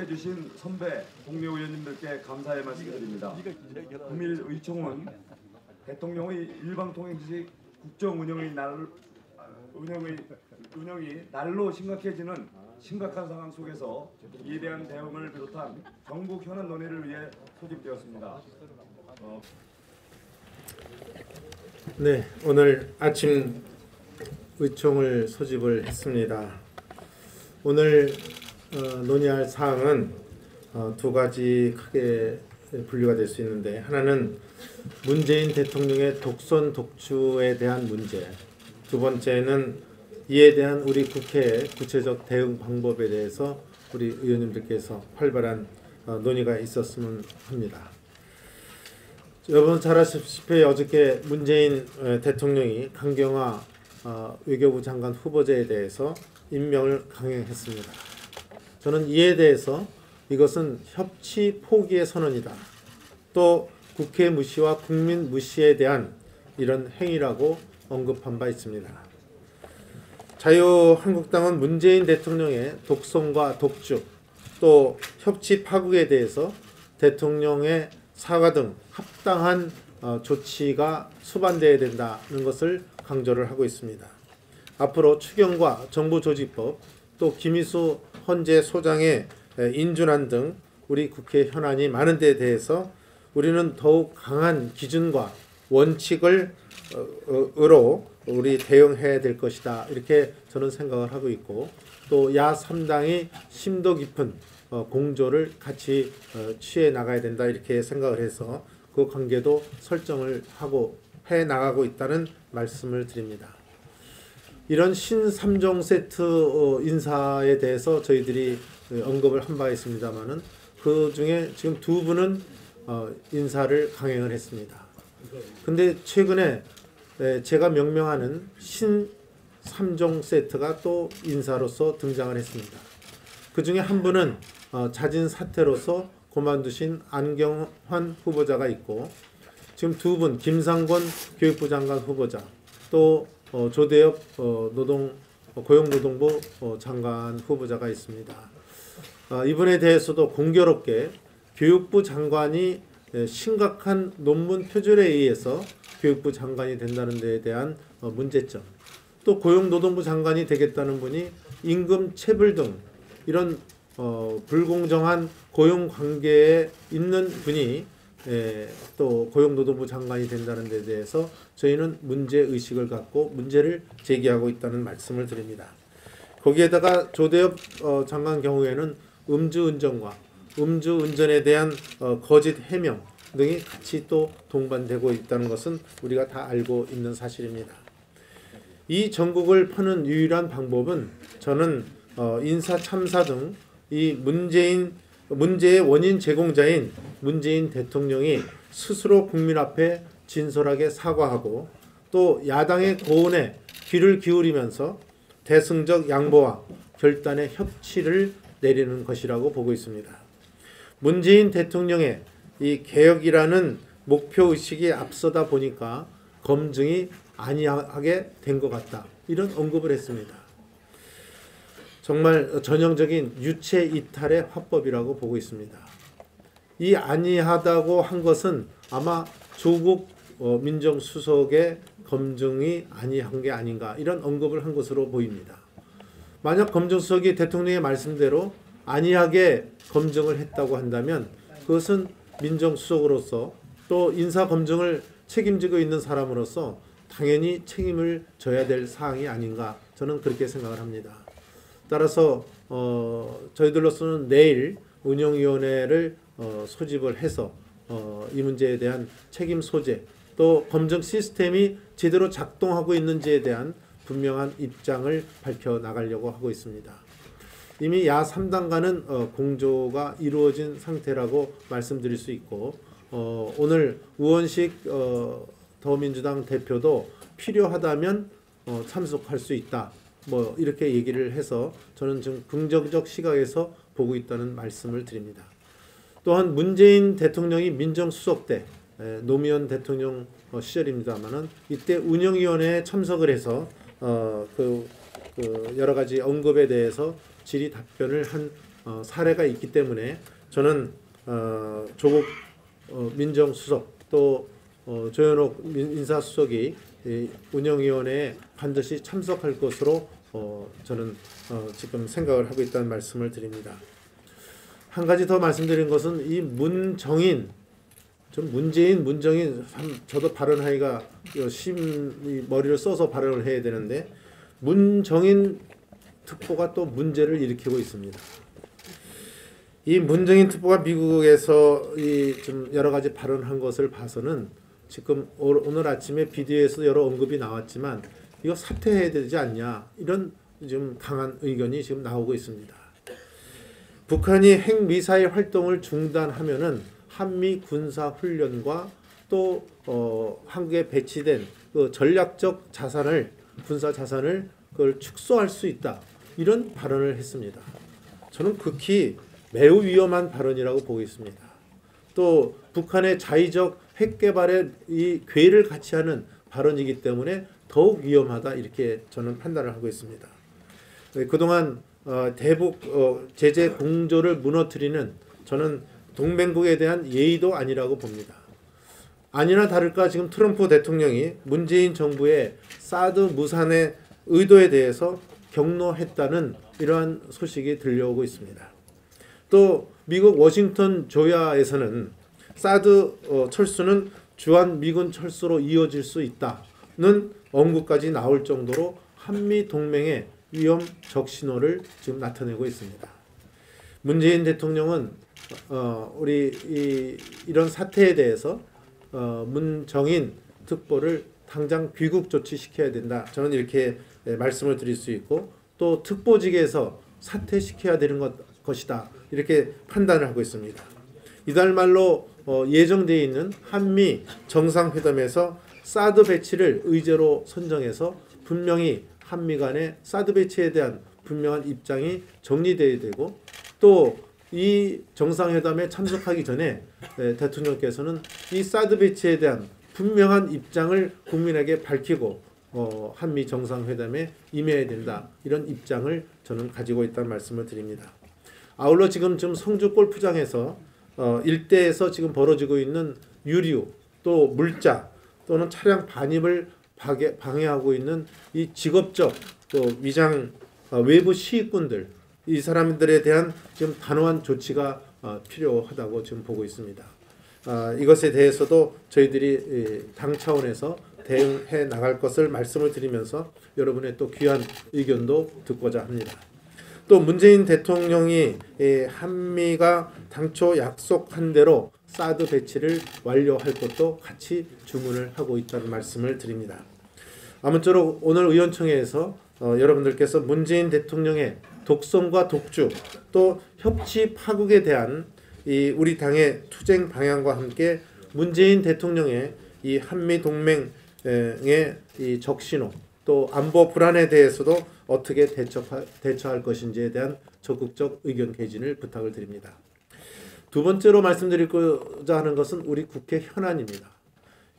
해주신 선배, 동료 의원님들께 감사의 말씀드립니다. 국민의총은 대통령의 일방통행식 국정 운영이 날로 심각해지는 심각한 상황 속에서 이에 대한 대응을 비롯한 정부 현안 논의를 위해 소집되었습니다. 네, 오늘 아침 의총을 소집을 했습니다. 오늘 논의할 사항은 두 가지 크게 분류가 될 수 있는데, 하나는 문재인 대통령의 독선 독주에 대한 문제, 두 번째는 이에 대한 우리 국회의 구체적 대응 방법에 대해서 우리 의원님들께서 활발한 논의가 있었으면 합니다. 여러분 잘 아시다시피 어저께 문재인 대통령이 강경화 외교부 장관 후보자에 대해서 임명을 강행했습니다. 저는 이에 대해서 이것은 협치 포기의 선언이다, 또 국회 무시와 국민 무시에 대한 이런 행위라고 언급한 바 있습니다. 자유한국당은 문재인 대통령의 독선과 독주, 또 협치 파국에 대해서 대통령의 사과 등 합당한 조치가 수반되어야 된다는 것을 강조를 하고 있습니다. 앞으로 추경과 정부조직법, 또 김희수 헌재 소장의 인준안 등 우리 국회 현안이 많은 데에 대해서 우리는 더욱 강한 기준과 원칙을 으로 우리 대응해야 될 것이다, 이렇게 저는 생각을 하고 있고, 또 야 3당이 심도 깊은 공조를 같이 취해 나가야 된다, 이렇게 생각을 해서 그 관계도 설정을 하고 해 나가고 있다는 말씀을 드립니다. 이런 신 3종 세트 인사에 대해서 저희들이 언급을 한 바 있습니다만은, 그 중에 지금 두 분은 인사를 강행을 했습니다. 근데 최근에 제가 명명하는 신 3종 세트가 또 인사로서 등장을 했습니다. 그 중에 한 분은 자진 사퇴로서 그만두신 안경환 후보자가 있고, 지금 두 분, 김상권 교육부 장관 후보자, 또 조대엽 고용노동부 장관 후보자가 있습니다. 이분에 대해서도 공교롭게 교육부 장관이 심각한 논문 표절에 의해서 교육부 장관이 된다는 데에 대한 문제점, 또 고용노동부 장관이 되겠다는 분이 임금 체불 등 이런 불공정한 고용관계에 있는 분이 또 고용노동부 장관이 된다는 데 대해서 저희는 문제의식을 갖고 문제를 제기하고 있다는 말씀을 드립니다. 거기에다가 조대엽 장관 경우에는 음주운전과 음주운전에 대한 거짓 해명 등이 같이 또 동반되고 있다는 것은 우리가 다 알고 있는 사실입니다. 이 전국을 펴는 유일한 방법은 저는 인사 참사 등 이 문제의 원인 제공자인 문재인 대통령이 스스로 국민 앞에 진솔하게 사과하고, 또 야당의 고언에 귀를 기울이면서 대승적 양보와 결단의 협치를 내리는 것이라고 보고 있습니다. 문재인 대통령의 이 개혁이라는 목표의식이 앞서다 보니까 검증이 아니하게 된 것 같다, 이런 언급을 했습니다. 정말 전형적인 유체 이탈의 화법이라고 보고 있습니다. 이 아니하다고 한 것은 아마 조국 민정수석의 검증이 아니한 게 아닌가, 이런 언급을 한 것으로 보입니다. 만약 검증수석이 대통령의 말씀대로 아니하게 검증을 했다고 한다면 그것은 민정수석으로서, 또 인사검증을 책임지고 있는 사람으로서 당연히 책임을 져야 될 사항이 아닌가, 저는 그렇게 생각을 합니다. 따라서 저희들로서는 내일 운영위원회를 소집을 해서 이 문제에 대한 책임 소재, 또 검증 시스템이 제대로 작동하고 있는지에 대한 분명한 입장을 밝혀나가려고 하고 있습니다. 이미 야 3당과는 공조가 이루어진 상태라고 말씀드릴 수 있고, 오늘 우원식 더민주당 대표도 필요하다면 참석할 수 있다, 이렇게 얘기를 해서 저는 지금 긍정적 시각에서 보고 있다는 말씀을 드립니다. 또한 문재인 대통령이 민정수석 때 노무현 대통령 시절입니다만은 이때 운영위원회에 참석을 해서 그 여러 가지 언급에 대해서 질의 답변을 한 사례가 있기 때문에 저는 조국 민정수석 또 조현옥 인사수석이 운영위원회에 반드시 참석할 것으로 저는 지금 생각을 하고 있다는 말씀을 드립니다. 한 가지 더 말씀드린 것은 이 문정인, 좀 문정인 저도 발언하기가 머리를 써서 발언을 해야 되는데 문정인 특보가 또 문제를 일으키고 있습니다. 이 문정인 특보가 미국에서 좀 여러 가지 발언한 것을 봐서는 지금 오늘 아침에 비디오에서 여러 언급이 나왔지만 이거 사퇴해야 되지 않냐 이런 좀 강한 의견이 지금 나오고 있습니다. 북한이 핵미사일 활동을 중단하면은 한미 군사 훈련과 또 한국에 배치된 그 전략적 자산을 군사 자산을 그걸 축소할 수 있다 이런 발언을 했습니다. 저는 극히 매우 위험한 발언이라고 보고 있습니다. 또 북한의 자의적 핵 개발에 이 괴를 같이 하는 발언이기 때문에 더욱 위험하다 이렇게 저는 판단을 하고 있습니다. 그동안 대북 제재 공조를 무너뜨리는 저는 동맹국에 대한 예의도 아니라고 봅니다. 아니나 다를까 지금 트럼프 대통령이 문재인 정부의 사드 무산의 의도에 대해서 경로했다는 이러한 소식이 들려오고 있습니다. 또 미국 워싱턴 조야에서는 사드 철수는 주한 미군 철수로 이어질 수 있다는 언급까지 나올 정도로 한미 동맹의 위험적 신호를 지금 나타내고 있습니다. 문재인 대통령은 이런 사태에 대해서 문정인 특보를 당장 귀국 조치시켜야 된다. 저는 이렇게 말씀을 드릴 수 있고 또 특보직에서 사퇴시켜야 되는 것이다. 이렇게 판단을 하고 있습니다. 이달 말로 예정되어 있는 한미 정상회담에서 사드 배치를 의제로 선정해서 분명히 한미 간의 사드 배치에 대한 분명한 입장이 정리되어야 되고 또 이 정상회담에 참석하기 전에 대통령께서는 이 사드 배치에 대한 분명한 입장을 국민에게 밝히고 한미 정상회담에 임해야 된다. 이런 입장을 저는 가지고 있다는 말씀을 드립니다. 아울러 지금 성주 골프장에서 일대에서 지금 벌어지고 있는 유류 또 물자 또는 차량 반입을 방해하고 있는 이 직업적 또 위장 외부 시위꾼들 이 사람들에 대한 지금 단호한 조치가 필요하다고 지금 보고 있습니다. 이것에 대해서도 저희들이 당 차원에서 대응해 나갈 것을 말씀을 드리면서 여러분의 또 귀한 의견도 듣고자 합니다. 또 문재인 대통령이 한미가 당초 약속한 대로 사드 배치를 완료할 것도 같이 주문을 하고 있다는 말씀을 드립니다. 아무쪼록 오늘 의원총회에서 여러분들께서 문재인 대통령의 독선과 독주 또 협치 파국에 대한 이 우리 당의 투쟁 방향과 함께 문재인 대통령의 이 한미 동맹의 이 적신호 또 안보 불안에 대해서도 어떻게 대처할 것인지에 대한 적극적 의견 개진을 부탁을 드립니다. 두 번째로 말씀드리고자 하는 것은 우리 국회 현안입니다.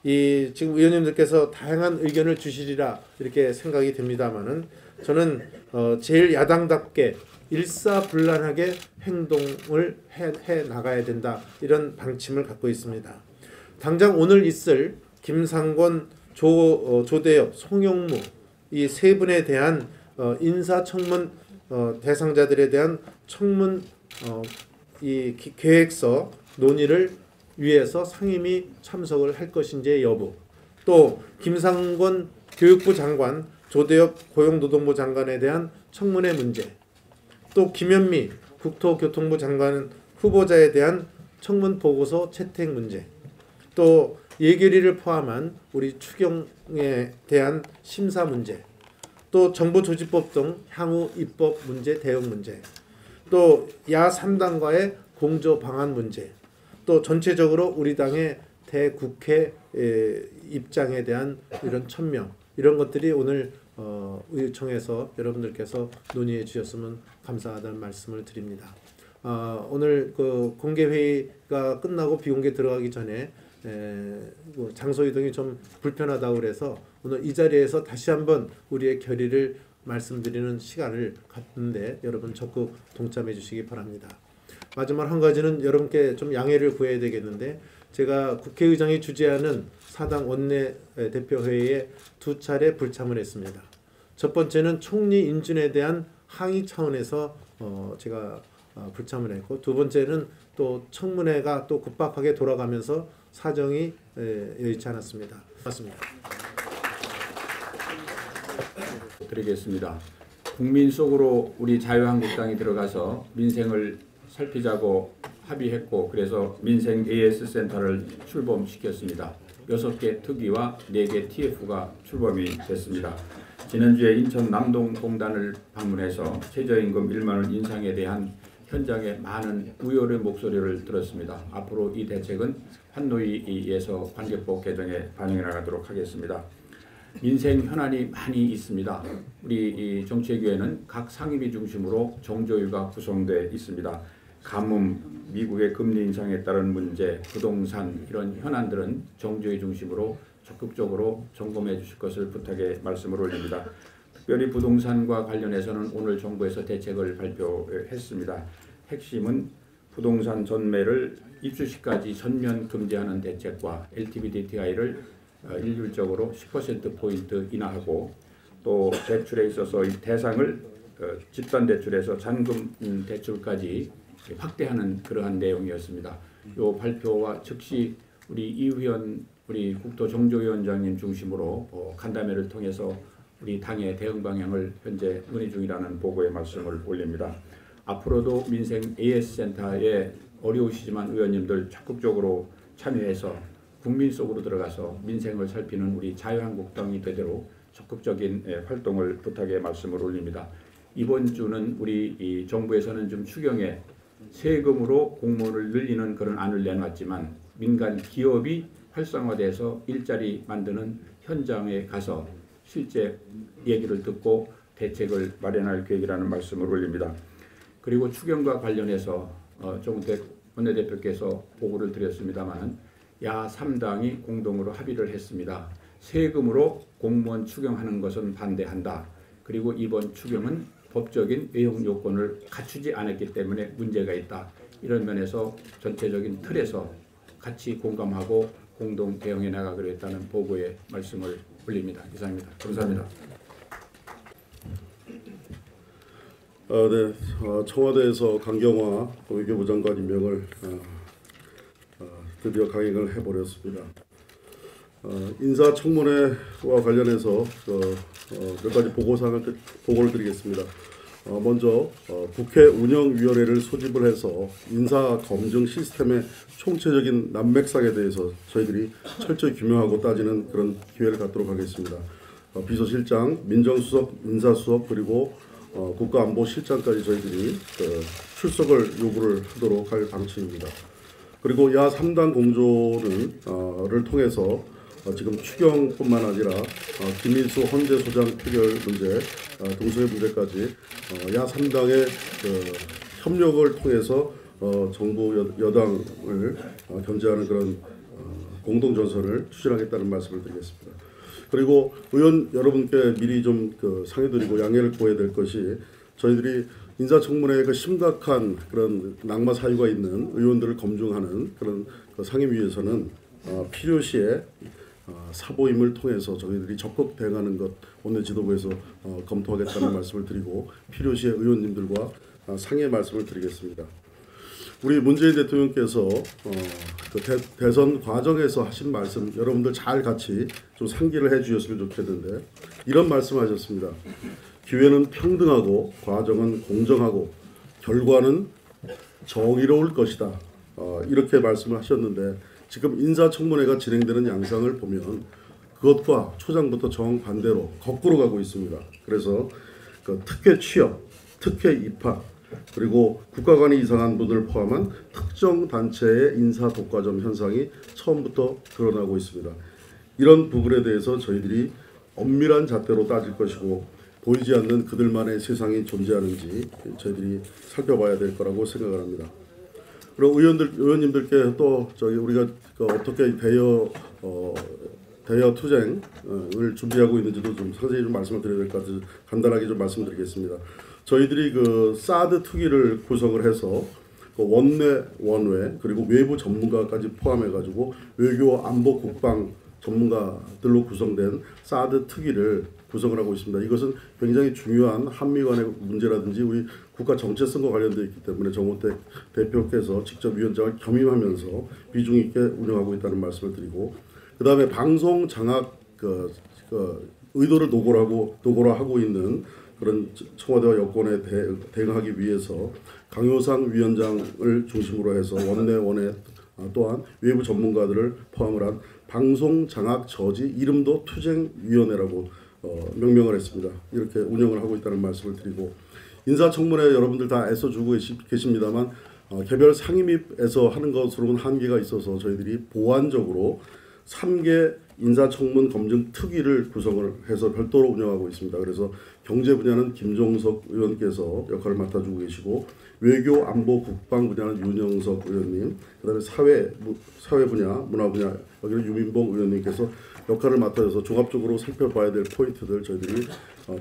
지금 의원님들께서 다양한 의견을 주시리라 이렇게 생각이 됩니다만은 저는 제일 야당답게 일사불란하게 행동을 해 나가야 된다 이런 방침을 갖고 있습니다. 당장 오늘 있을 김상권, 조대엽, 송영무 이 세 분에 대한 인사청문 대상자들에 대한 청문 이 계획서 논의를 위해서 상임위 참석을 할 것인지의 여부, 또 김상권 교육부 장관, 조대엽 고용노동부 장관에 대한 청문회 문제, 또 김현미 국토교통부 장관 후보자에 대한 청문 보고서 채택 문제, 또 예결위를 포함한 우리 추경에 대한 심사 문제, 또 정부조직법 등 향후 입법 문제 대응 문제, 또 야 3당과의 공조 방안 문제, 또 전체적으로 우리 당의 대국회 입장에 대한 이런 천명 이런 것들이 오늘 의총에서 여러분들께서 논의해 주셨으면 감사하다는 말씀을 드립니다. 오늘 그 공개 회의가 끝나고 비공개 들어가기 전에 장소 이동이 좀 불편하다고 그래서 오늘 이 자리에서 다시 한번 우리의 결의를 말씀드리는 시간을 갖는데 여러분 적극 동참해 주시기 바랍니다. 마지막 한 가지는 여러분께 좀 양해를 구해야 되겠는데 제가 국회의장이 주재하는 사당 원내대표회의에 2차례 불참을 했습니다. 첫 번째는 총리 인준에 대한 항의 차원에서 제가 불참을 했고, 두 번째는 또 청문회가 또 급박하게 돌아가면서 사정이 여의치 않았습니다. 맞습니다. 드리겠습니다. 국민 속으로 우리 자유한국당이 들어가서 민생을 살피자고 합의했고, 그래서 민생 AS 센터를 출범시켰습니다. 6개 특위와 4개 TF가 출범이 됐습니다. 지난주에 인천 남동공단을 방문해서 최저임금 1만 원 인상에 대한 현장의 많은 우려의 목소리를 들었습니다. 앞으로 이 대책은 환노위에서 관계법 개정에 반영해 나가도록 하겠습니다. 민생 현안이 많이 있습니다. 우리 정치회의회는 각 상임위 중심으로 정조위가 구성되어 있습니다. 가뭄, 미국의 금리 인상에 따른 문제, 부동산 이런 현안들은 정조위 중심으로 적극적으로 점검해 주실 것을 부탁해 말씀을 올립니다. 특별히 부동산과 관련해서는 오늘 정부에서 대책을 발표했습니다. 핵심은 부동산 전매를 입주 시까지 전면 금지하는 대책과 LTV DTI를 일률적으로 10%포인트 인하하고, 또 대출에 있어서 이 대상을 집단대출에서 잔금 대출까지 확대하는 그러한 내용이었습니다. 이 발표와 즉시 우리 이의원, 우리 국토정조위원장님 중심으로 간담회를 통해서 우리 당의 대응 방향을 현재 논의 중이라는 보고의 말씀을 올립니다. 앞으로도 민생 AS센터에 어려우시지만 의원님들 적극적으로 참여해서 국민 속으로 들어가서 민생을 살피는 우리 자유한국당이 되도록 적극적인 활동을 부탁의 말씀을 올립니다. 이번 주는 우리 이 정부에서는 좀 추경에 세금으로 공무원을 늘리는 그런 안을 내놨지만 민간 기업이 활성화돼서 일자리 만드는 현장에 가서 실제 얘기를 듣고 대책을 마련할 계획이라는 말씀을 올립니다. 그리고 추경과 관련해서 정우택 원내대표께서 보고를 드렸습니다만 야 3당이 공동으로 합의를 했습니다. 세금으로 공무원 추경하는 것은 반대한다. 그리고 이번 추경은 법적인 외형 요건을 갖추지 않았기 때문에 문제가 있다. 이런 면에서 전체적인 틀에서 같이 공감하고 공동 대응해 나가기로 했다는 보고의 말씀을 올립니다. 이상입니다. 감사합니다. 네, 청와대에서 강경화 외교부 장관 임명을 드디어 강행을 해버렸습니다. 인사청문회와 관련해서 몇 가지 보고를 드리겠습니다. 먼저 국회 운영위원회를 소집을 해서 인사검증 시스템의 총체적인 난맥상에 대해서 저희들이 철저히 규명하고 따지는 그런 기회를 갖도록 하겠습니다. 비서실장, 민정수석, 인사수석 그리고 국가안보실장까지 저희들이 출석을 요구를 하도록 할 방침입니다. 그리고 야 3당 공조를 통해서 지금 추경뿐만 아니라 김민수 헌재 소장 표결 문제, 동성애 문제까지 야 3당의 협력을 통해서 정부 여당을 견제하는 그런 공동 전선을 추진하겠다는 말씀을 드리겠습니다. 그리고 의원 여러분께 미리 좀 상해드리고 양해를 구해야 될 것이, 저희들이 인사청문회에 심각한 그런 낙마 사유가 있는 의원들을 검증하는 그런 상임위에서는 필요시에 사보임을 통해서 저희들이 적극 대응하는 것 원내 지도부에서 검토하겠다는 말씀을 드리고 필요시에 의원님들과 상의 말씀을 드리겠습니다. 우리 문재인 대통령께서 대선 과정에서 하신 말씀 여러분들 잘 같이 좀 상기를 해주셨으면 좋겠는데, 이런 말씀하셨습니다. 기회는 평등하고 과정은 공정하고 결과는 정의로울 것이다. 이렇게 말씀을 하셨는데, 지금 인사청문회가 진행되는 양상을 보면 그것과 초장부터 정반대로 거꾸로 가고 있습니다. 그래서 특혜 취업, 특혜 입학, 그리고 국가 간의 이상한 분들을 포함한 특정 단체의 인사 독과점 현상이 처음부터 드러나고 있습니다. 이런 부분에 대해서 저희들이 엄밀한 잣대로 따질 것이고, 보이지 않는 그들만의 세상이 존재하는지 저희들이 살펴봐야 될 거라고 생각을 합니다. 그리고 의원님들께 또 우리가 어떻게 대여 대여 투쟁을 준비하고 있는지도 좀 상세히 좀 말씀을 드려야 될 것 같아서 간단하게 좀 말씀드리겠습니다. 저희들이 그 사드 특위를 구성을 해서 원내, 원외 그리고 외부 전문가까지 포함해가지고 외교, 안보, 국방 전문가들로 구성된 사드 특위를 구성을 하고 있습니다. 이것은 굉장히 중요한 한미 간의 문제라든지 우리 국가 정체성과 관련되어 있기 때문에 정호택 대표께서 직접 위원장을 겸임하면서 비중 있게 운영하고 있다는 말씀을 드리고, 그 다음에 방송 장악 의도를 노골화하고 있는 그런 청와대와 여권에 대응하기 위해서 강효상 위원장을 중심으로 해서 원내 원외 또한 외부 전문가들을 포함을 한 방송 장악 저지 이름도 투쟁위원회라고 명명을 했습니다. 이렇게 운영을 하고 있다는 말씀을 드리고, 인사청문회 여러분들 다 애써주고 계십니다만 개별 상임위에서 하는 것으로는 한계가 있어서 저희들이 보완적으로 3개 인사청문 검증 특위를 구성을 해서 별도로 운영하고 있습니다. 그래서 경제 분야는 김종석 의원께서 역할을 맡아주고 계시고, 외교, 안보, 국방 분야는 윤영석 의원님, 그다음에 사회 분야, 문화 분야 여기는 유민봉 의원님께서 역할을 맡아서 종합적으로 살펴봐야 될 포인트들 저희들이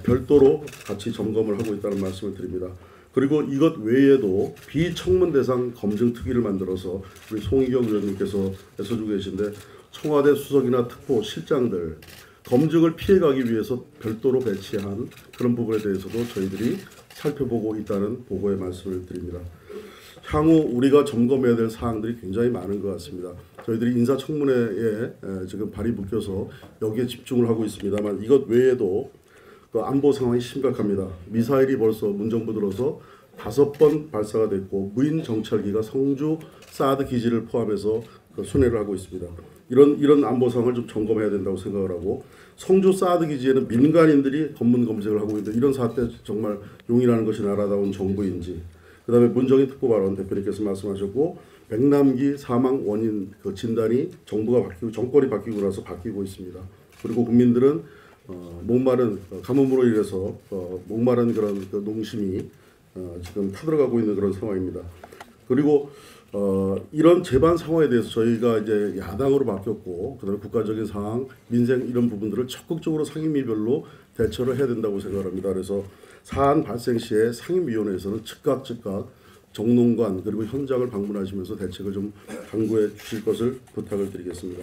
별도로 같이 점검을 하고 있다는 말씀을 드립니다. 그리고 이것 외에도 비청문 대상 검증 특위를 만들어서 우리 송희경 의원님께서 애써주고 계신데, 청와대 수석이나 특보 실장들 검증을 피해가기 위해서 별도로 배치한 그런 부분에 대해서도 저희들이 살펴보고 있다는 보고의 말씀을 드립니다. 향후 우리가 점검해야 될 사항들이 굉장히 많은 것 같습니다. 저희들이 인사청문회에 지금 발이 묶여서 여기에 집중을 하고 있습니다만, 이것 외에도 그 안보 상황이 심각합니다. 미사일이 벌써 문정부 들어서 5번 발사가 됐고, 무인 정찰기가 성주 사드 기지를 포함해서 순회를 하고 있습니다. 이런 안보 상황을 좀 점검해야 된다고 생각을 하고, 성주 사드 기지에는 민간인들이 검문 검색을 하고 있는데 이런 사태 정말 용인하는 것이 나라다운 정부인지, 그다음에 문정인 특보 발언 대표님께서 말씀하셨고, 백남기 사망 원인 그 진단이 정부가 바뀌고 정권이 바뀌고 나서 바뀌고 있습니다. 그리고 국민들은 목마른 가뭄으로 인해서 목마른 그런 그 농심이 지금 타들어가고 있는 그런 상황입니다. 그리고 이런 재반 상황에 대해서 저희가 이제 야당으로 바뀌었고, 그다음에 국가적인 상황, 민생 이런 부분들을 적극적으로 상임위별로 대처를 해야 된다고 생각합니다. 그래서 사안 발생 시에 상임위원회에서는 즉각 정농관 그리고 현장을 방문하시면서 대책을 좀 강구해 주실 것을 부탁을 드리겠습니다.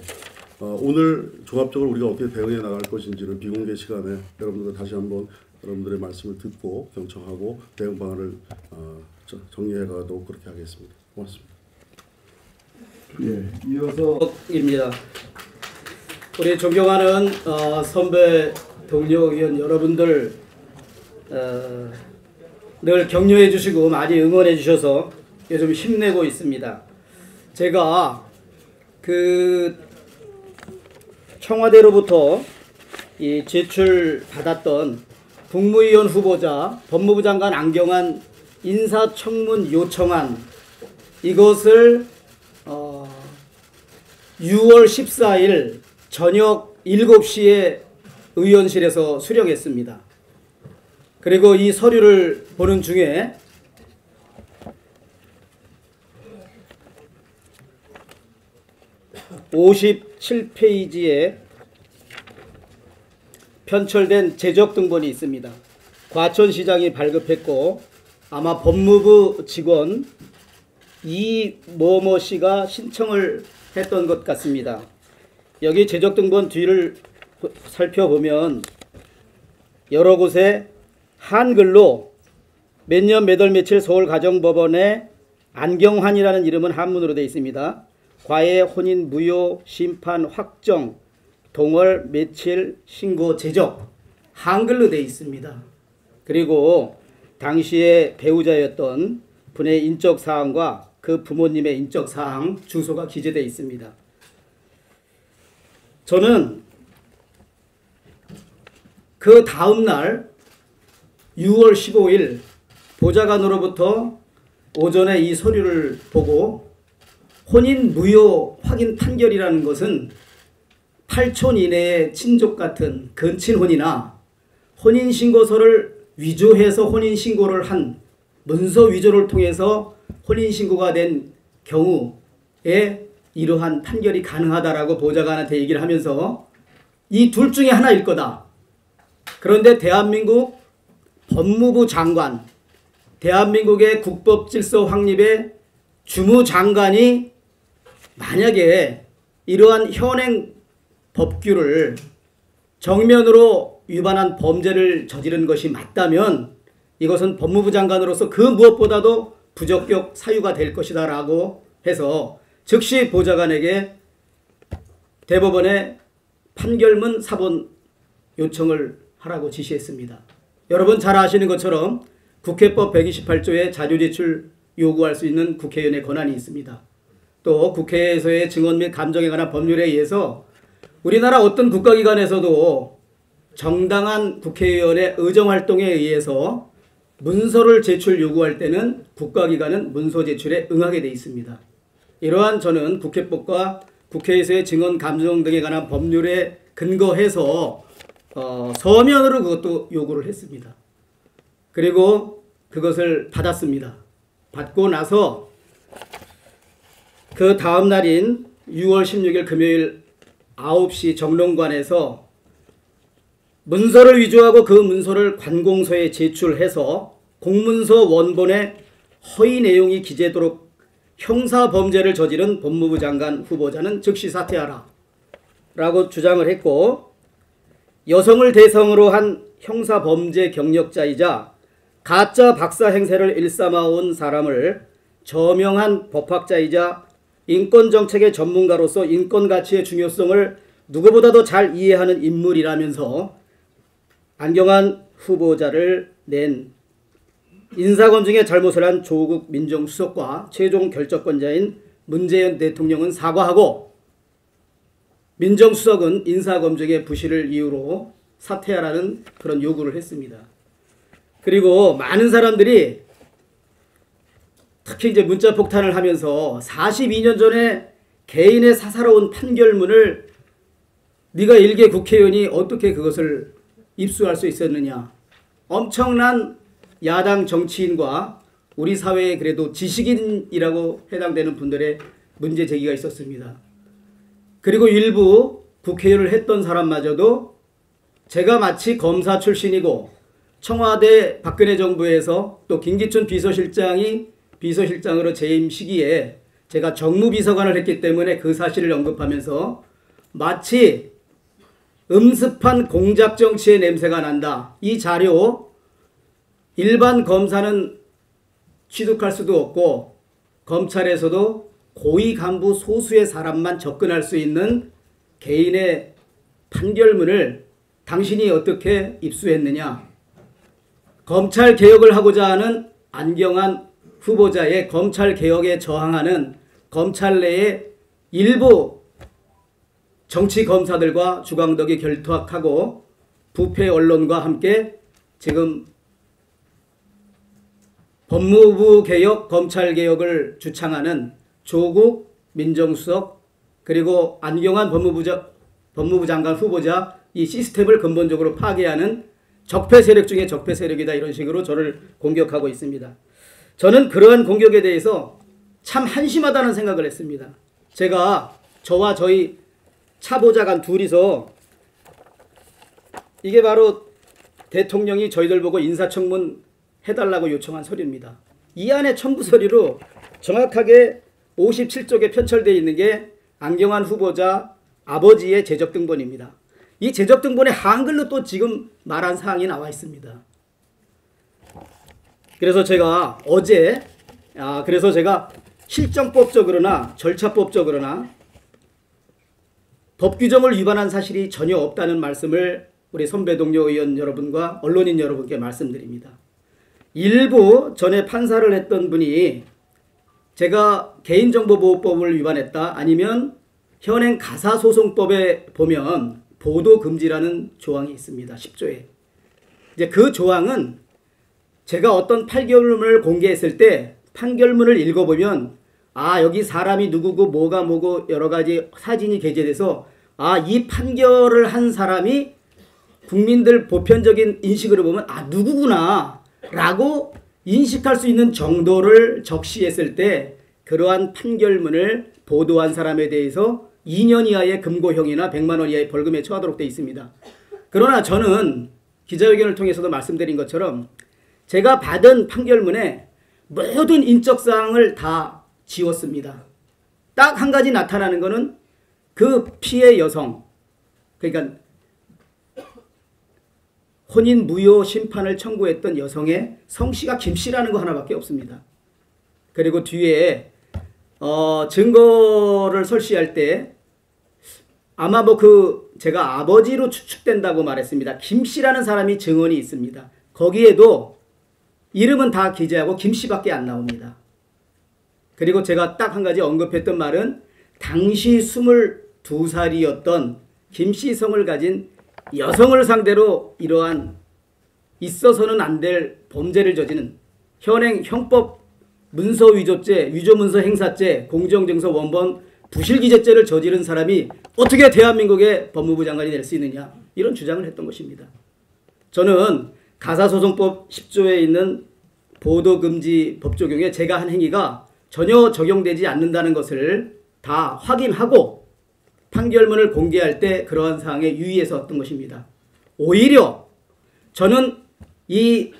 오늘 종합적으로 우리가 어떻게 대응해 나갈 것인지를 비공개 시간에 여러분들과 다시 한번 여러분들의 말씀을 듣고 경청하고 대응 방안을 정리해 가도록 그렇게 하겠습니다. 고맙습니다. 예, 이어서 입니다. 우리 존경하는 선배 동료 의원 여러분들, 늘 격려해 주시고 많이 응원해 주셔서 요즘 힘내고 있습니다. 제가 그 청와대로부터 이 제출 받았던 국무위원 후보자 법무부 장관 안경환 인사청문 요청안, 이것을 6월 14일 저녁 7시에 의원실에서 수령했습니다. 그리고 이 서류를 보는 중에 (57페이지에) 편철된 제적 등본이 있습니다. 과천시장이 발급했고 아마 법무부 직원 이모모 씨가 신청을 했던 것 같습니다. 여기 제적 등본 뒤를 살펴보면 여러 곳에 한글로 몇 년 몇 월 며칠 서울가정법원에 안경환이라는 이름은 한문으로 되어 있습니다. 과외 혼인 무효 심판 확정 동월 며칠 신고 제적, 한글로 되어 있습니다. 그리고 당시에 배우자였던 분의 인적 사항과 그 부모님의 인적 사항 주소가 기재되어 있습니다. 저는 그 다음 날 6월 15일 보좌관으로부터 오전에 이 서류를 보고, 혼인 무효 확인 판결이라는 것은 8촌 이내의 친족 같은 근친혼이나 혼인신고서를 위조해서 혼인신고를 한 문서 위조를 통해서 혼인신고가 된 경우에 이러한 판결이 가능하다라고 보좌관한테 얘기를 하면서 이 둘 중에 하나일 거다. 그런데 대한민국 법무부 장관, 대한민국의 국법질서 확립의 주무장관이 만약에 이러한 현행 법규를 정면으로 위반한 범죄를 저지른 것이 맞다면 이것은 법무부 장관으로서 그 무엇보다도 부적격 사유가 될 것이다 라고 해서 즉시 보좌관에게 대법원에 판결문 사본 요청을 하라고 지시했습니다. 여러분 잘 아시는 것처럼 국회법 128조에 자료제출 요구할 수 있는 국회의원의 권한이 있습니다. 또 국회에서의 증언 및 감정에 관한 법률에 의해서 우리나라 어떤 국가기관에서도 정당한 국회의원의 의정활동에 의해서 문서를 제출 요구할 때는 국가기관은 문서 제출에 응하게 돼 있습니다. 이러한 저는 국회법과 국회에서의 증언 감정 등에 관한 법률에 근거해서 서면으로 그것도 요구를 했습니다. 그리고 그것을 받았습니다. 받고 나서 그 다음 날인 6월 16일 금요일 9시 정론관에서 문서를 위조하고 그 문서를 관공서에 제출해서 공문서 원본에 허위 내용이 기재되도록 형사범죄를 저지른 법무부 장관 후보자는 즉시 사퇴하라 라고 주장을 했고, 여성을 대상으로 한 형사범죄 경력자이자 가짜 박사 행세를 일삼아온 사람을 저명한 법학자이자 인권정책의 전문가로서 인권가치의 중요성을 누구보다도 잘 이해하는 인물이라면서 안경환 후보자를 낸 인사검증의 잘못을 한 조국 민정수석과 최종 결정권자인 문재인 대통령은 사과하고 민정수석은 인사검증의 부실을 이유로 사퇴하라는 그런 요구를 했습니다. 그리고 많은 사람들이 특히 이제 문자 폭탄을 하면서 42년 전에 개인의 사사로운 판결문을 네가 일개 국회의원이 어떻게 그것을 입수할 수 있었느냐. 엄청난 야당 정치인과 우리 사회에 그래도 지식인이라고 해당되는 분들의 문제 제기가 있었습니다. 그리고 일부 국회의원을 했던 사람마저도 제가 마치 검사 출신이고 청와대 박근혜 정부에서 또 김기춘 비서실장이 비서실장으로 재임 시기에 제가 정무비서관을 했기 때문에 그 사실을 언급하면서 마치 음습한 공작정치의 냄새가 난다. 이 자료 일반 검사는 취득할 수도 없고 검찰에서도 고위 간부 소수의 사람만 접근할 수 있는 개인의 판결문을 당신이 어떻게 입수했느냐. 검찰개혁을 하고자 하는 안경환 후보자의 검찰개혁에 저항하는 검찰 내의 일부 정치검사들과 주광덕이 결탁하고 부패 언론과 함께 지금 법무부 개혁, 검찰개혁을 주창하는 조국 민정수석 그리고 안경환 법무부 장관 후보자 이 시스템을 근본적으로 파괴하는 적폐 세력 중에 적폐 세력이다 이런 식으로 저를 공격하고 있습니다. 저는 그러한 공격에 대해서 참 한심하다는 생각을 했습니다. 제가 저와 저희 차보좌관 둘이서 이게 바로 대통령이 저희들 보고 인사청문 해달라고 요청한 서류입니다. 이 안에 첨부 서류로 정확하게 57쪽에 편철되어 있는 게 안경환 후보자 아버지의 재적등본입니다. 이 재적등본에 한글로 또 지금 말한 사항이 나와 있습니다. 그래서 제가 어제 그래서 제가 실정법적으로나 절차법적으로나 법 규정을 위반한 사실이 전혀 없다는 말씀을 우리 선배 동료 의원 여러분과 언론인 여러분께 말씀드립니다. 일부 전에 판사를 했던 분이 제가 개인정보보호법을 위반했다 아니면 현행 가사소송법에 보면 보도금지라는 조항이 있습니다. 10조에. 이제 그 조항은 제가 어떤 판결문을 공개했을 때 판결문을 읽어보면 여기 사람이 누구고 뭐가 뭐고 여러 가지 사진이 게재돼서 이 판결을 한 사람이 국민들 보편적인 인식으로 보면 누구구나 라고 인식할 수 있는 정도를 적시했을 때 그러한 판결문을 보도한 사람에 대해서 2년 이하의 금고형이나 100만 원 이하의 벌금에 처하도록 되어 있습니다. 그러나 저는 기자회견을 통해서도 말씀드린 것처럼 제가 받은 판결문에 모든 인적사항을 다 지웠습니다. 딱 한 가지 나타나는 것은 그 피해 여성, 그러니까 혼인 무효 심판을 청구했던 여성의 성씨가 김씨라는 거 하나밖에 없습니다. 그리고 뒤에 증거를 설치할 때 아마 제가 아버지로 추측된다고 말했습니다. 김씨라는 사람이 증언이 있습니다. 거기에도 이름은 다 기재하고 김씨밖에 안 나옵니다. 그리고 제가 딱 한 가지 언급했던 말은 당시 22살이었던 김씨 성을 가진 여성을 상대로 이러한 있어서는 안 될 범죄를 저지른 현행 형법 문서위조죄, 위조문서 행사죄, 공정증서 원본 부실기재죄를 저지른 사람이 어떻게 대한민국의 법무부 장관이 될 수 있느냐, 이런 주장을 했던 것입니다. 저는 가사소송법 10조에 있는 보도금지 법 적용에 제가 한 행위가 전혀 적용되지 않는다는 것을 다 확인하고 판결문을 공개할 때 그러한 사항에 유의해서 했던 것입니다. 오히려 저는 이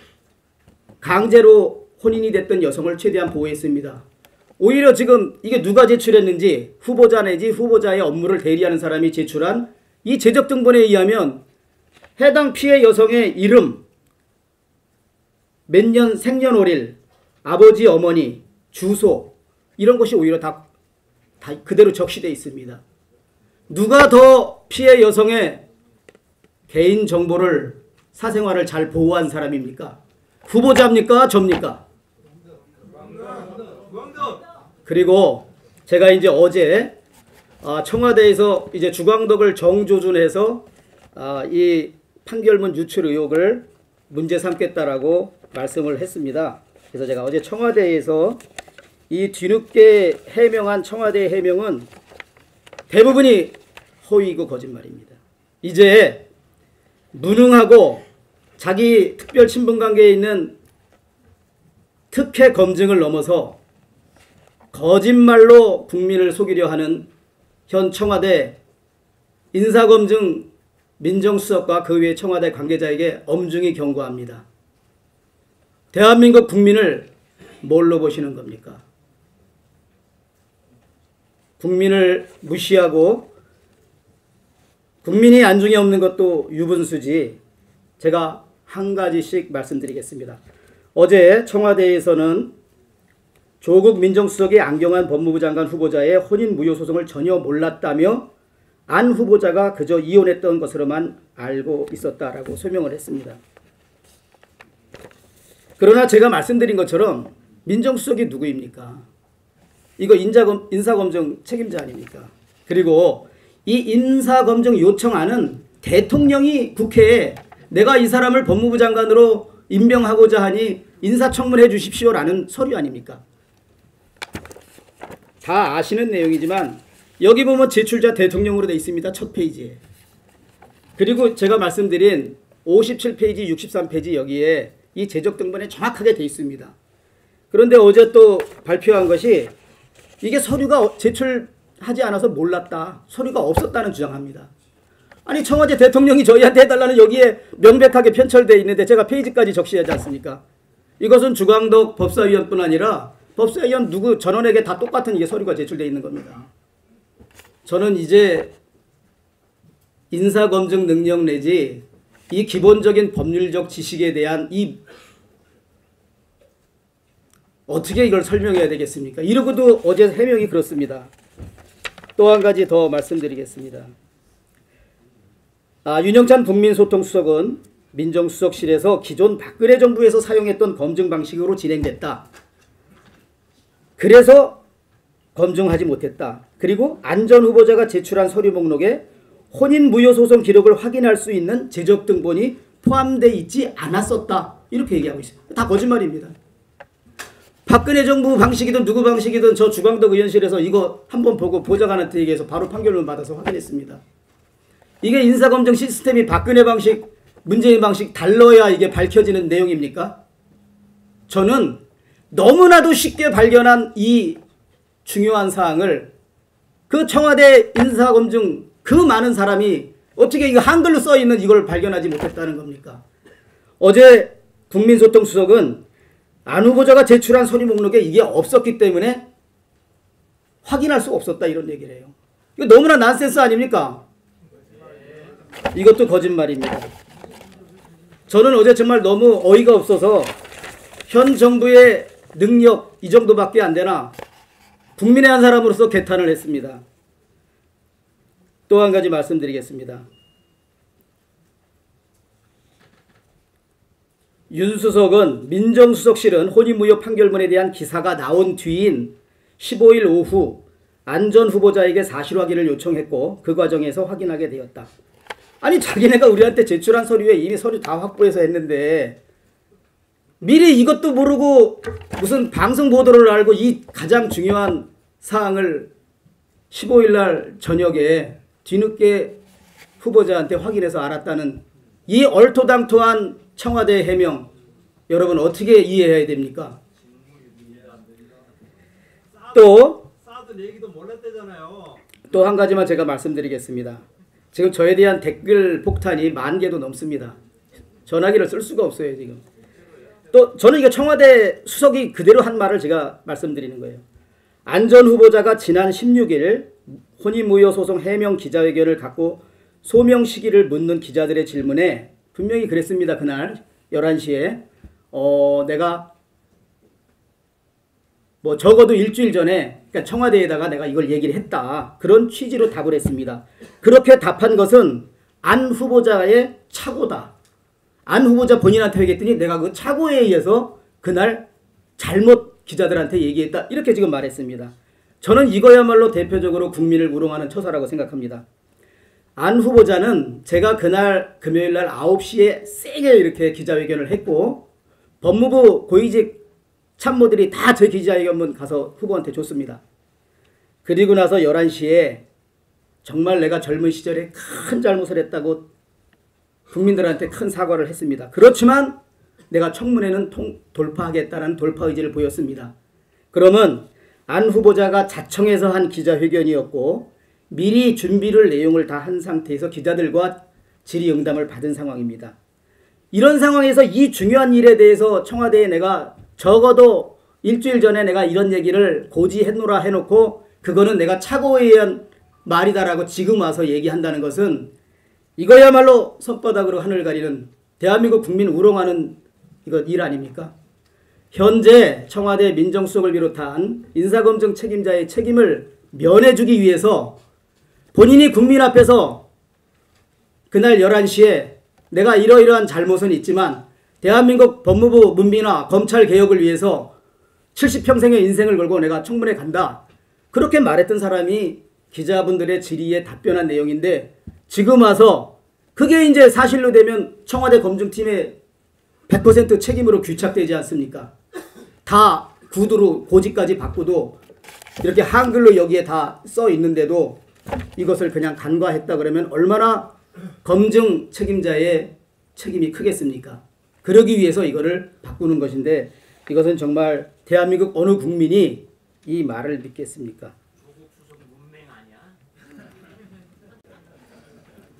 강제로 혼인이 됐던 여성을 최대한 보호했습니다. 오히려 지금 이게 누가 제출했는지 후보자 내지 후보자의 업무를 대리하는 사람이 제출한 이 재적 등본에 의하면 해당 피해 여성의 이름, 몇 년 생년월일, 아버지 어머니, 주소, 이런 것이 오히려 다 그대로 적시되어 있습니다. 누가 더 피해 여성의 개인정보를, 사생활을 잘 보호한 사람입니까? 후보자입니까? 접니까? 그리고 제가 이제 어제 청와대에서 이제 주광덕을 정조준해서 이 판결문 유출 의혹을 문제 삼겠다라고 말씀을 했습니다. 그래서 제가 어제 청와대에서 이 뒤늦게 해명한 청와대의 해명은 대부분이 허위이고 거짓말입니다. 이제 무능하고 자기 특별 친분관계에 있는 특혜 검증을 넘어서 거짓말로 국민을 속이려 하는 현 청와대 인사검증 민정수석과 그 외 청와대 관계자에게 엄중히 경고합니다. 대한민국 국민을 뭘로 보시는 겁니까? 국민을 무시하고 국민이 안중에 없는 것도 유분수지. 제가 한 가지씩 말씀드리겠습니다. 어제 청와대에서는 조국 민정수석이 안경환 법무부 장관 후보자의 혼인 무효 소송을 전혀 몰랐다며 안 후보자가 그저 이혼했던 것으로만 알고 있었다라고 설명을 했습니다. 그러나 제가 말씀드린 것처럼 민정수석이 누구입니까? 이거 인사검증 책임자 아닙니까? 그리고 이 인사검증 요청안은 대통령이 국회에 내가 이 사람을 법무부 장관으로 임명하고자 하니 인사청문해 주십시오라는 서류 아닙니까? 다 아시는 내용이지만 여기 보면 제출자 대통령으로 되어 있습니다. 첫 페이지에. 그리고 제가 말씀드린 57페이지, 63페이지 여기에 이 재적 등본에 정확하게 되어 있습니다. 그런데 어제 또 발표한 것이 이게 서류가 제출하지 않아서 몰랐다, 서류가 없었다는 주장합니다. 아니 청와대 대통령이 저희한테 해달라는 여기에 명백하게 편철되어 있는데 제가 페이지까지 적시하지 않습니까? 이것은 주광덕 법사위원뿐 아니라 법사위원 누구 전원에게 다 똑같은 이게 서류가 제출되어 있는 겁니다. 저는 이제 인사검증 능력 내지 이 기본적인 법률적 지식에 대한 어떻게 이걸 설명해야 되겠습니까? 이러고도 어제 해명이 그렇습니다. 또 한 가지 더 말씀드리겠습니다. 윤영찬 국민소통수석은 민정수석실에서 기존 박근혜 정부에서 사용했던 검증 방식으로 진행됐다. 그래서 검증하지 못했다. 그리고 안 전 후보자가 제출한 서류 목록에 혼인 무효 소송 기록을 확인할 수 있는 재적 등본이 포함되어 있지 않았었다. 이렇게 얘기하고 있어요. 다 거짓말입니다. 박근혜 정부 방식이든 누구 방식이든 저 주광덕 의원실에서 이거 한번 보고 보좌관한테 얘기해서 바로 판결문 받아서 확인했습니다. 이게 인사검증 시스템이 박근혜 방식, 문재인 방식 달라야 이게 밝혀지는 내용입니까? 저는 너무나도 쉽게 발견한 이 중요한 사항을 그 청와대 인사검증 그 많은 사람이 어떻게 이거 한글로 써 있는 이걸 발견하지 못했다는 겁니까? 어제 국민소통수석은 안 후보자가 제출한 서류 목록에 이게 없었기 때문에 확인할 수 없었다 이런 얘기를 해요. 이거 너무나 난센스 아닙니까? 이것도 거짓말입니다. 저는 어제 정말 너무 어이가 없어서 현 정부의 능력 이 정도밖에 안 되나 국민의 한 사람으로서 개탄을 했습니다. 또 한 가지 말씀드리겠습니다. 윤 수석은 민정수석실은 혼인무효 판결문에 대한 기사가 나온 뒤인 15일 오후 안전 후보자에게 사실 확인을 요청했고 그 과정에서 확인하게 되었다. 아니 자기네가 우리한테 제출한 서류에 이미 서류 다 확보해서 했는데 미리 이것도 모르고 무슨 방송 보도를 알고 이 가장 중요한 사항을 15일 날 저녁에 뒤늦게 후보자한테 확인해서 알았다는 이 얼토당토한 청와대 해명 여러분 어떻게 이해해야 됩니까? 또 한 가지만 제가 말씀드리겠습니다. 지금 저에 대한 댓글 폭탄이 10,000개도 넘습니다. 전화기를 쓸 수가 없어요 지금. 또 저는 이거 청와대 수석이 그대로 한 말을 제가 말씀드리는 거예요. 안전 후보자가 지난 16일 혼인무효 소송 해명 기자회견을 갖고 소명 시기를 묻는 기자들의 질문에 분명히 그랬습니다. 그날 11시에 내가 뭐 적어도 일주일 전에 그러니까 청와대에다가 내가 이걸 얘기를 했다. 그런 취지로 답을 했습니다. 그렇게 답한 것은 안 후보자의 착오다. 안 후보자 본인한테 얘기했더니 내가 그 착오에 의해서 그날 잘못 기자들한테 얘기했다. 이렇게 지금 말했습니다. 저는 이거야말로 대표적으로 국민을 우롱하는 처사라고 생각합니다. 안 후보자는 제가 그날 금요일날 9시에 세게 이렇게 기자회견을 했고 법무부 고위직 참모들이 다 제 기자회견문 가서 후보한테 줬습니다. 그리고 나서 11시에 정말 내가 젊은 시절에 큰 잘못을 했다고 국민들한테 큰 사과를 했습니다. 그렇지만 내가 청문회는 돌파하겠다는 돌파 의지를 보였습니다. 그러면 안 후보자가 자청해서 한 기자회견이었고 미리 준비를 내용을 다 한 상태에서 기자들과 질의응답을 받은 상황입니다. 이런 상황에서 이 중요한 일에 대해서 청와대에 내가 적어도 일주일 전에 내가 이런 얘기를 고지했노라 해놓고 그거는 내가 착오에 의한 말이다라고 지금 와서 얘기한다는 것은 이거야말로 손바닥으로 하늘 가리는 대한민국 국민 우롱하는 이거 일 아닙니까? 현재 청와대 민정수석을 비롯한 인사검증 책임자의 책임을 면해주기 위해서 본인이 국민 앞에서 그날 11시에 내가 이러이러한 잘못은 있지만 대한민국 법무부 문비나 검찰 개혁을 위해서 70평생의 인생을 걸고 내가 청문회 간다. 그렇게 말했던 사람이 기자분들의 질의에 답변한 내용인데 지금 와서 그게 이제 사실로 되면 청와대 검증팀의 100% 책임으로 귀착되지 않습니까? 다 구두로 고지까지 바꾸도 이렇게 한글로 여기에 다 써 있는데도 이것을 그냥 간과했다 그러면 얼마나 검증 책임자의 책임이 크겠습니까? 그러기 위해서 이거를 바꾸는 것인데 이것은 정말 대한민국 어느 국민이 이 말을 믿겠습니까?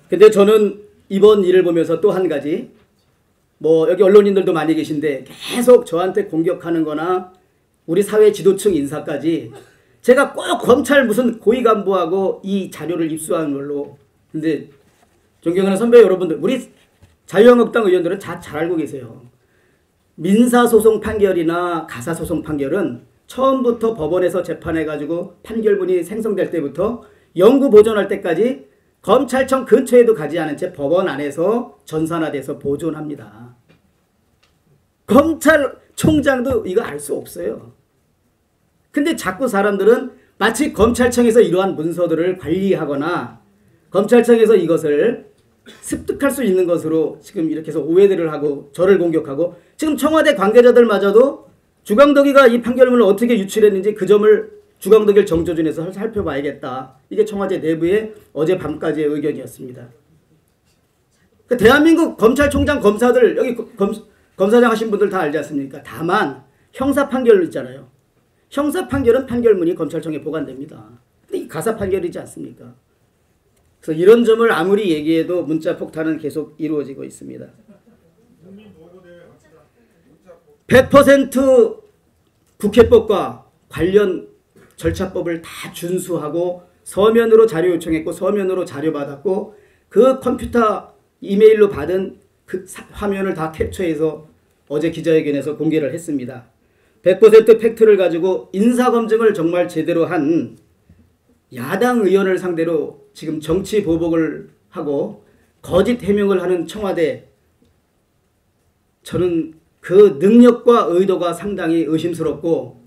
근데 저는 이번 일을 보면서 또 한 가지 뭐 여기 언론인들도 많이 계신데 계속 저한테 공격하는 거나 우리 사회 지도층 인사까지 제가 꼭 검찰 무슨 고위 간부하고 이 자료를 입수한 걸로 근데 존경하는 선배 여러분들 우리 자유한국당 의원들은 잘 알고 계세요. 민사소송 판결이나 가사소송 판결은 처음부터 법원에서 재판해가지고 판결문이 생성될 때부터 영구 보존할 때까지 검찰청 근처에도 가지 않은 채 법원 안에서 전산화돼서 보존합니다. 검찰총장도 이거 알 수 없어요. 근데 자꾸 사람들은 마치 검찰청에서 이러한 문서들을 관리하거나 검찰청에서 이것을 습득할 수 있는 것으로 지금 이렇게 해서 오해들을 하고 저를 공격하고 지금 청와대 관계자들마저도 주광덕이가 이 판결문을 어떻게 유출했는지 그 점을 주광덕일 정조준에서 살펴봐야겠다. 이게 청와대 내부의 어젯밤까지의 의견이었습니다. 그 대한민국 검찰총장 검사들 여기 검사장 하신 분들 다 알지 않습니까? 다만 형사 판결 있잖아요. 형사 판결은 판결문이 검찰청에 보관됩니다. 이 가사 판결이지 않습니까? 그래서 이런 점을 아무리 얘기해도 문자 폭탄은 계속 이루어지고 있습니다. 100% 국회법과 관련 절차법을 다 준수하고 서면으로 자료 요청했고 서면으로 자료 받았고 그 컴퓨터 이메일로 받은 그 화면을 다 캡처해서 어제 기자회견에서 공개를 했습니다. 100% 팩트를 가지고 인사검증을 정말 제대로 한 야당 의원을 상대로 지금 정치 보복을 하고 거짓 해명을 하는 청와대, 저는 그 능력과 의도가 상당히 의심스럽고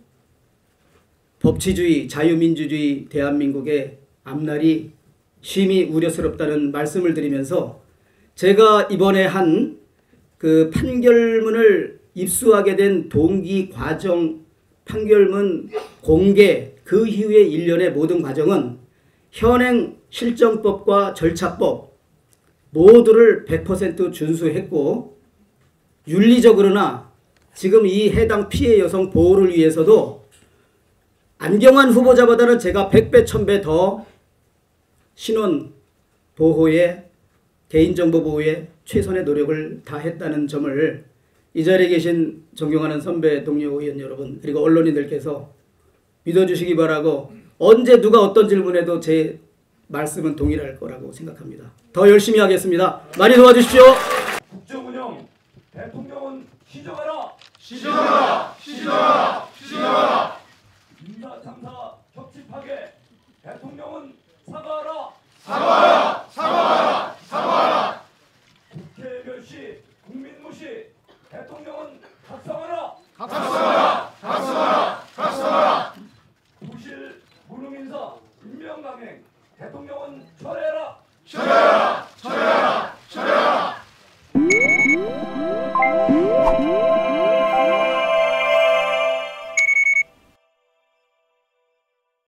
법치주의, 자유민주주의 대한민국의 앞날이 심히 우려스럽다는 말씀을 드리면서 제가 이번에 한 그 판결문을 입수하게 된 동기 과정, 판결문 공개 그 이후의 일련의 모든 과정은 현행 실정법과 절차법 모두를 100% 준수했고 윤리적으로나 지금 이 해당 피해 여성 보호를 위해서도 안경환 후보자보다는 제가 100배, 1000배 더 신원 보호에, 개인정보 보호에 최선의 노력을 다했다는 점을 이 자리에 계신 존경하는 선배 동료 의원 여러분 그리고 언론인들께서 믿어주시기 바라고 언제 누가 어떤 질문해도 제 말씀은 동일할 거라고 생각합니다. 더 열심히 하겠습니다. 많이 도와주십시오. 국정운영 대통령은 시정하라. 시정하라! 시정하라! 시정하라! 인사 참사 격치 파괴 대통령은 사과하라. 사과하라! 사과하라! 사과하라! 국회 멸시 국민 무시 대통령은